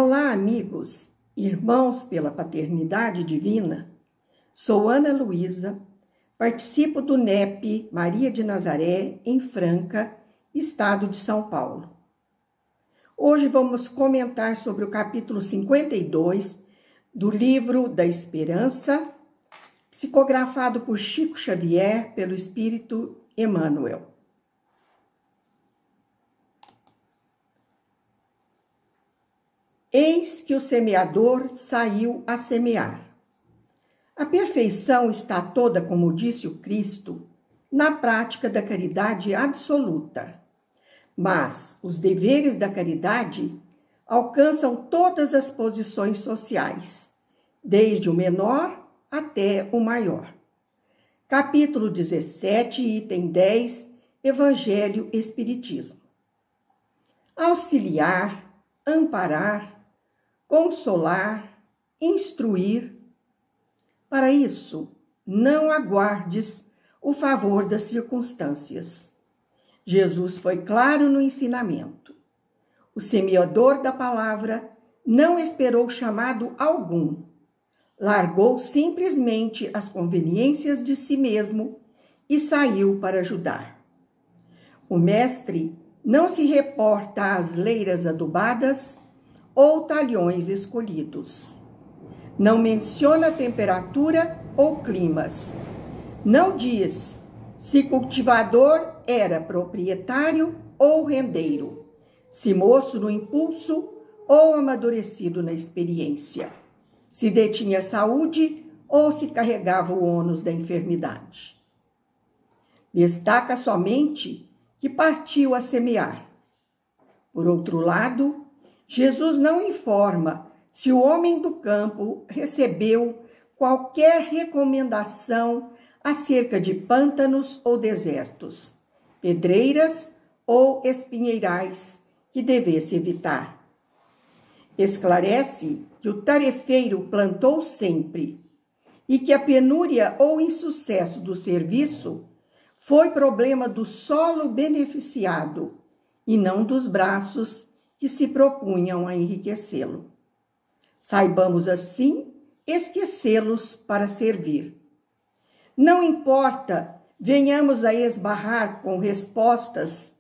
Olá, amigos, irmãos pela paternidade divina. Sou Ana Luísa, participo do NEP Maria de Nazaré, em Franca, estado de São Paulo. Hoje vamos comentar sobre o capítulo 52 do Livro da Esperança, psicografado por Chico Xavier pelo Espírito Emmanuel. Eis que o semeador saiu a semear. A perfeição está toda, como disse o Cristo, na prática da caridade absoluta. Mas os deveres da caridade alcançam todas as posições sociais, desde o menor até o maior. Capítulo 17, item 10, Evangelho Espiritismo. Auxiliar, amparar, consolar, instruir. Para isso, não aguardes o favor das circunstâncias. Jesus foi claro no ensinamento. O semeador da palavra não esperou chamado algum. Largou simplesmente as conveniências de si mesmo e saiu para ajudar. O mestre não se reporta às leiras adubadas ou talhões escolhidos. Não menciona temperatura ou climas. Não diz se cultivador era proprietário ou rendeiro, se moço no impulso ou amadurecido na experiência, se detinha saúde ou se carregava o ônus da enfermidade. Destaca somente que partiu a semear. Por outro lado, Jesus não informa se o homem do campo recebeu qualquer recomendação acerca de pântanos ou desertos, pedreiras ou espinheirais que devesse evitar. Esclarece que o tarefeiro plantou sempre e que a penúria ou insucesso do serviço foi problema do solo beneficiado e não dos braços que se propunham a enriquecê-lo. Saibamos, assim, esquecê-los para servir. Não importa venhamos a esbarrar com respostas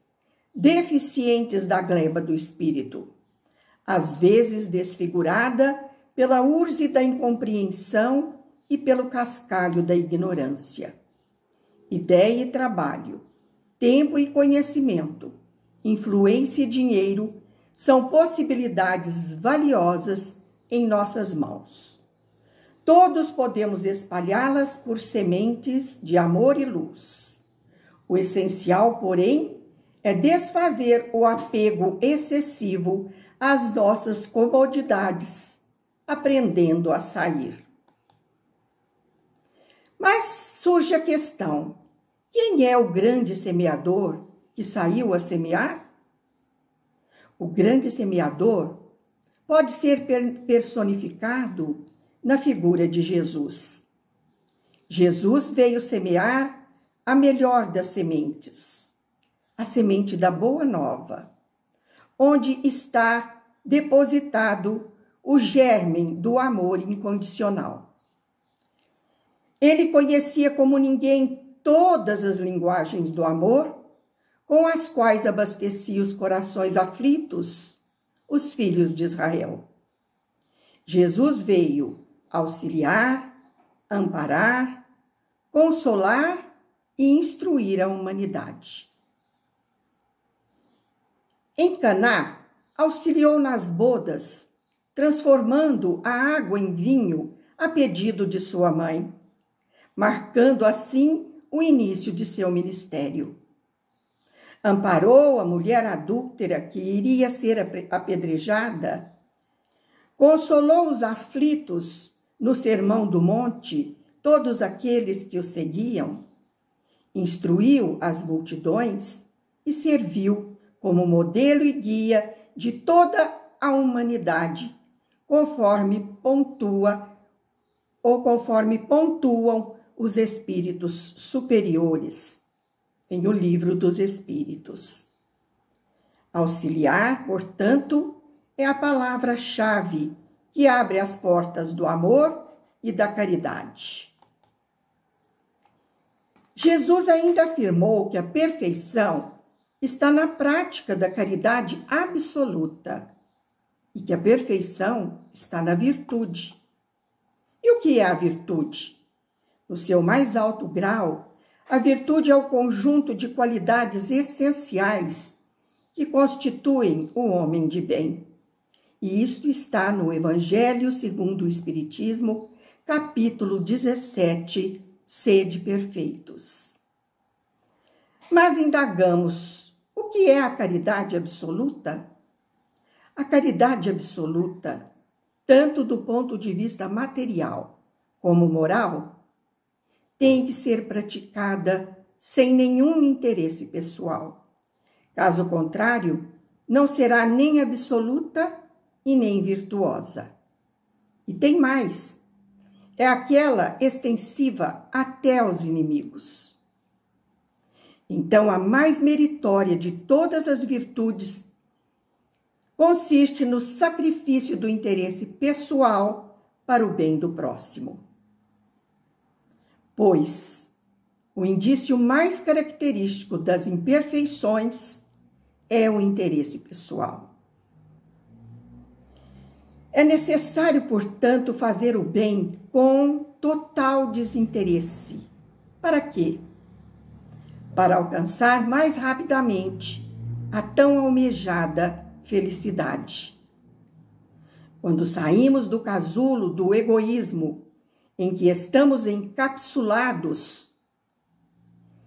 deficientes da gleba do espírito, às vezes desfigurada pela urze da incompreensão e pelo cascalho da ignorância. Ideia e trabalho, tempo e conhecimento, influência e dinheiro são possibilidades valiosas em nossas mãos. Todos podemos espalhá-las por sementes de amor e luz. O essencial, porém, é desfazer o apego excessivo às nossas comodidades, aprendendo a sair. Mas surge a questão: quem é o grande semeador que saiu a semear? O grande semeador pode ser personificado na figura de Jesus. Jesus veio semear a melhor das sementes, a semente da Boa Nova, onde está depositado o germe do amor incondicional. Ele conhecia como ninguém todas as linguagens do amor, com as quais abastecia os corações aflitos, os filhos de Israel. Jesus veio auxiliar, amparar, consolar e instruir a humanidade. Em Caná, auxiliou nas bodas, transformando a água em vinho a pedido de sua mãe, marcando assim o início de seu ministério. Amparou a mulher adúltera que iria ser apedrejada, consolou os aflitos no Sermão do Monte, todos aqueles que o seguiam, instruiu as multidões e serviu como modelo e guia de toda a humanidade, conforme pontuam os espíritos superiores em O Livro dos Espíritos. Auxiliar, portanto, é a palavra-chave que abre as portas do amor e da caridade. Jesus ainda afirmou que a perfeição está na prática da caridade absoluta e que a perfeição está na virtude. E o que é a virtude? No seu mais alto grau, a virtude é o conjunto de qualidades essenciais que constituem o homem de bem. E isto está no Evangelho segundo o Espiritismo, capítulo 17, Sede perfeitos. Mas indagamos, o que é a caridade absoluta? A caridade absoluta, tanto do ponto de vista material como moral, tem que ser praticada sem nenhum interesse pessoal. Caso contrário, não será nem absoluta e nem virtuosa. E tem mais, é aquela extensiva até aos inimigos. Então, a mais meritória de todas as virtudes consiste no sacrifício do interesse pessoal para o bem do próximo. Pois o indício mais característico das imperfeições é o interesse pessoal. É necessário, portanto, fazer o bem com total desinteresse. Para quê? Para alcançar mais rapidamente a tão almejada felicidade. Quando saímos do casulo do egoísmo em que estamos encapsulados,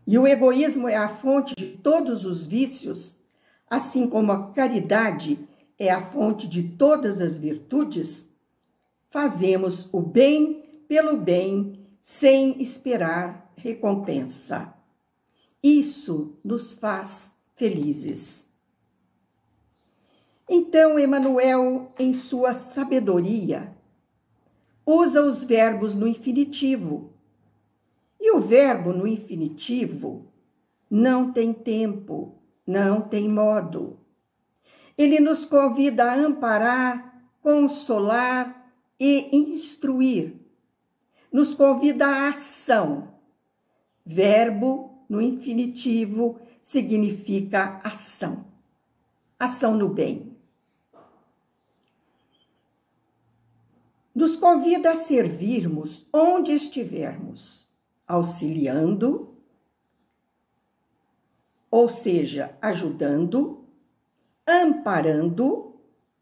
e o egoísmo é a fonte de todos os vícios, assim como a caridade é a fonte de todas as virtudes, fazemos o bem pelo bem sem esperar recompensa. Isso nos faz felizes. Então, Emmanuel, em sua sabedoria, usa os verbos no infinitivo. E o verbo no infinitivo não tem tempo, não tem modo. Ele nos convida a amparar, consolar e instruir. Nos convida à ação. Verbo no infinitivo significa ação. Ação no bem. Nos convida a servirmos onde estivermos, auxiliando, ou seja, ajudando, amparando,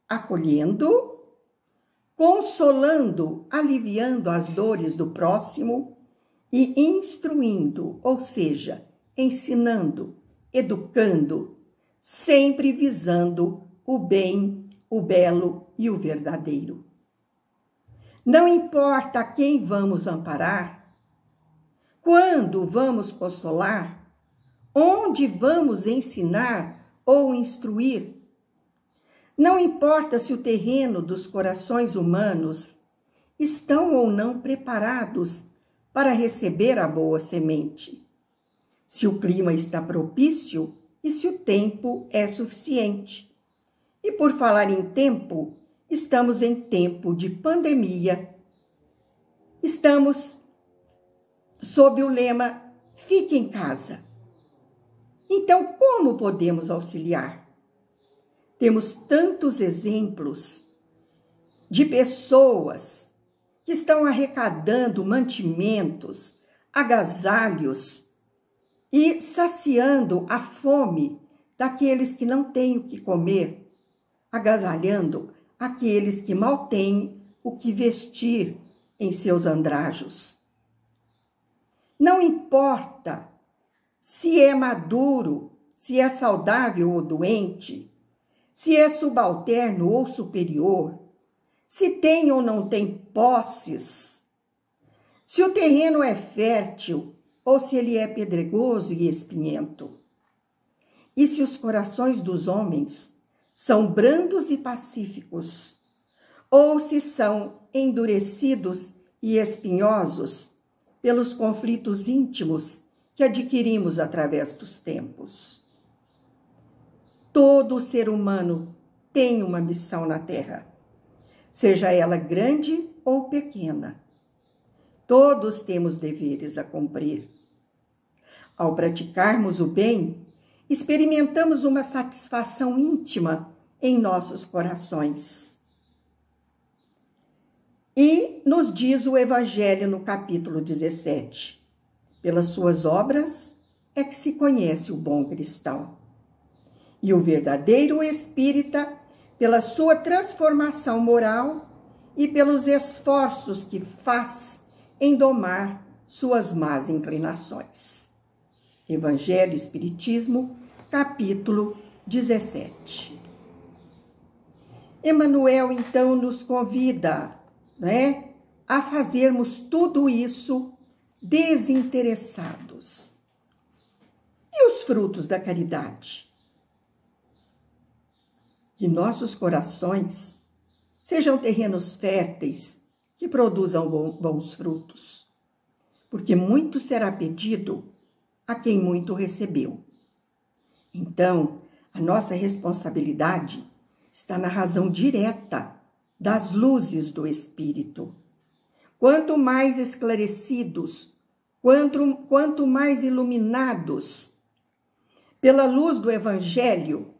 acolhendo, consolando, aliviando as dores do próximo e instruindo, ou seja, ensinando, educando, sempre visando o bem, o belo e o verdadeiro. Não importa a quem vamos amparar, quando vamos consolar, onde vamos ensinar ou instruir. Não importa se o terreno dos corações humanos estão ou não preparados para receber a boa semente, se o clima está propício e se o tempo é suficiente. E por falar em tempo, estamos em tempo de pandemia. Estamos sob o lema "Fique em casa". Então, como podemos auxiliar? Temos tantos exemplos de pessoas que estão arrecadando mantimentos, agasalhos e saciando a fome daqueles que não têm o que comer, agasalhando aqueles que mal têm o que vestir em seus andrajos. Não importa se é maduro, se é saudável ou doente, se é subalterno ou superior, se tem ou não tem posses, se o terreno é fértil ou se ele é pedregoso e espinhento, e se os corações dos homens são brandos e pacíficos, ou se são endurecidos e espinhosos pelos conflitos íntimos que adquirimos através dos tempos. Todo ser humano tem uma missão na Terra, seja ela grande ou pequena. Todos temos deveres a cumprir. Ao praticarmos o bem, experimentamos uma satisfação íntima em nossos corações. E nos diz o Evangelho no capítulo 17: pelas suas obras é que se conhece o bom cristão. E o verdadeiro espírita, pela sua transformação moral e pelos esforços que faz em domar suas más inclinações. Evangelho e Espiritismo, capítulo 17. Emmanuel, então, nos convida, a fazermos tudo isso desinteressados. E os frutos da caridade? Que nossos corações sejam terrenos férteis que produzam bons frutos, porque muito será pedido a quem muito recebeu. Então, a nossa responsabilidade está na razão direta das luzes do Espírito. Quanto mais esclarecidos, quanto mais iluminados pela luz do Evangelho,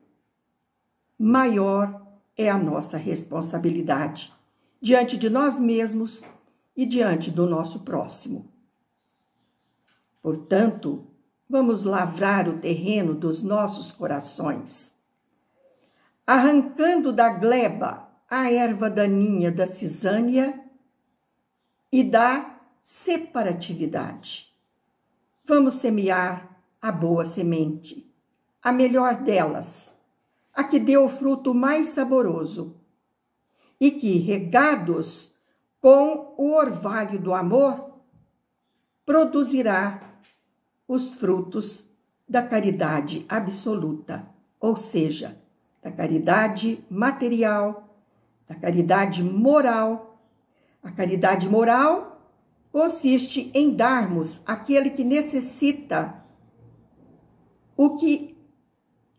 maior é a nossa responsabilidade diante de nós mesmos e diante do nosso próximo. Portanto, vamos lavrar o terreno dos nossos corações, arrancando da gleba a erva daninha da cisânia e da separatividade. Vamos semear a boa semente, a melhor delas, a que dê o fruto mais saboroso e que, regados com o orvalho do amor, produzirá os frutos da caridade absoluta, ou seja, da caridade material, da caridade moral. A caridade moral consiste em darmos àquele que necessita o que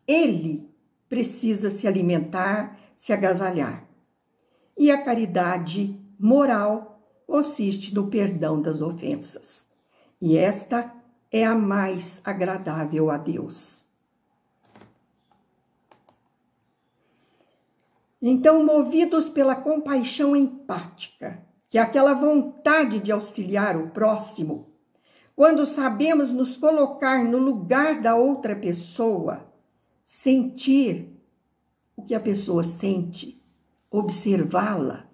ele precisa se alimentar, se agasalhar. E a caridade moral consiste no perdão das ofensas. E esta é a mais agradável a Deus. Então, movidos pela compaixão empática, que é aquela vontade de auxiliar o próximo, quando sabemos nos colocar no lugar da outra pessoa, sentir o que a pessoa sente, observá-la,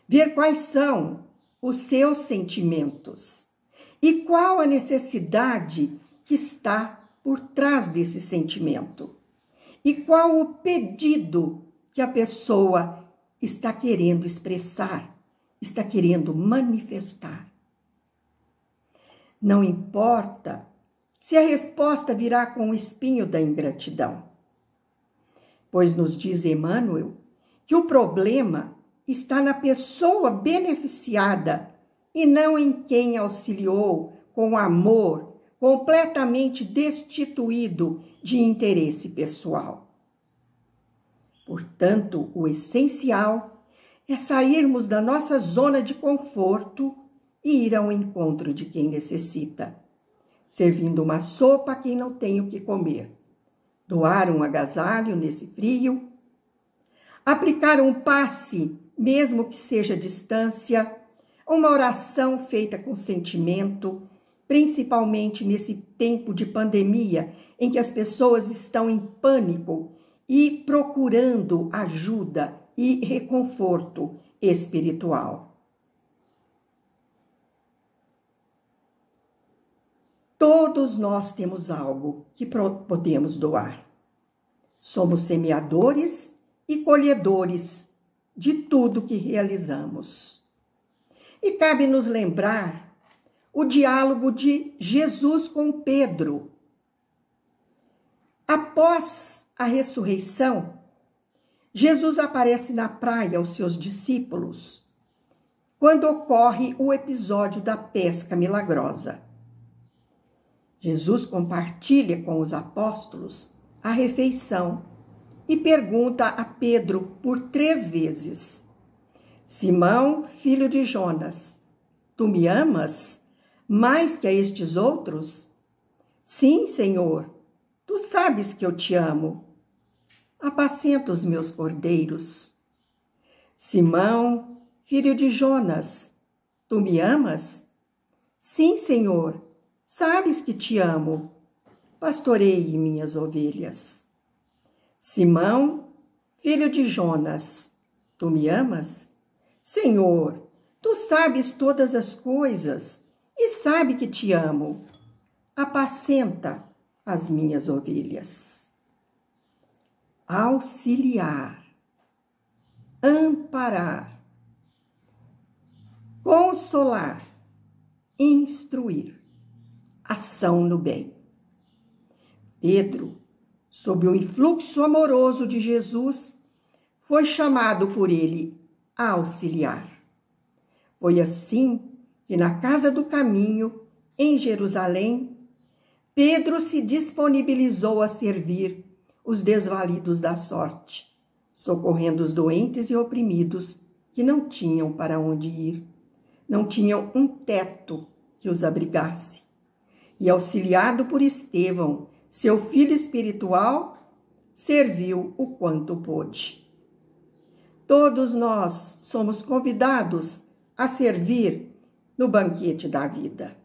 ver quais são os seus sentimentos e qual a necessidade que está por trás desse sentimento e qual o pedido que a pessoa está querendo expressar, está querendo manifestar. Não importa se a resposta virá com o espinho da ingratidão, pois nos diz Emmanuel que o problema está na pessoa beneficiada e não em quem auxiliou com amor, completamente destituído de interesse pessoal. Portanto, o essencial é sairmos da nossa zona de conforto e ir ao encontro de quem necessita, servindo uma sopa a quem não tem o que comer, doar um agasalho nesse frio, aplicar um passe, mesmo que seja à distância, uma oração feita com sentimento, principalmente nesse tempo de pandemia em que as pessoas estão em pânico e procurando ajuda e reconforto espiritual. Todos nós temos algo que podemos doar. Somos semeadores e colhedores de tudo que realizamos. E cabe nos lembrar o diálogo de Jesus com Pedro. Após a ressurreição, Jesus aparece na praia aos seus discípulos, quando ocorre o episódio da pesca milagrosa. Jesus compartilha com os apóstolos a refeição e pergunta a Pedro por 3 vezes: Simão, filho de Jonas, tu me amas mais que a estes outros? Sim, Senhor, tu sabes que eu te amo. Apacenta os meus cordeiros. Simão, filho de Jonas, tu me amas? Sim, Senhor, sabes que te amo. Pastoreie minhas ovelhas. Simão, filho de Jonas, tu me amas? Senhor, tu sabes todas as coisas e sabe que te amo. Apacenta as minhas ovelhas. Auxiliar, amparar, consolar, instruir, ação no bem. Pedro, sob o influxo amoroso de Jesus, foi chamado por ele a auxiliar. Foi assim que na casa do caminho, em Jerusalém, Pedro se disponibilizou a servir os desvalidos da sorte, socorrendo os doentes e oprimidos que não tinham para onde ir, não tinham um teto que os abrigasse. E auxiliado por Estevão, seu filho espiritual, serviu o quanto pôde. Todos nós somos convidados a servir no banquete da vida.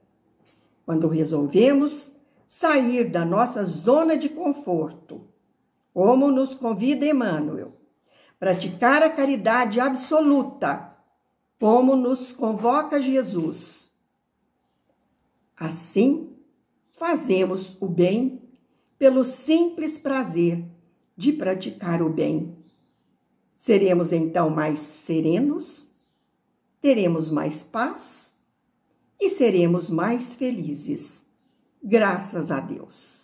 Quando resolvemos sair da nossa zona de conforto, como nos convida Emmanuel, praticar a caridade absoluta, como nos convoca Jesus. Assim, fazemos o bem pelo simples prazer de praticar o bem. Seremos então mais serenos, teremos mais paz e seremos mais felizes. Graças a Deus.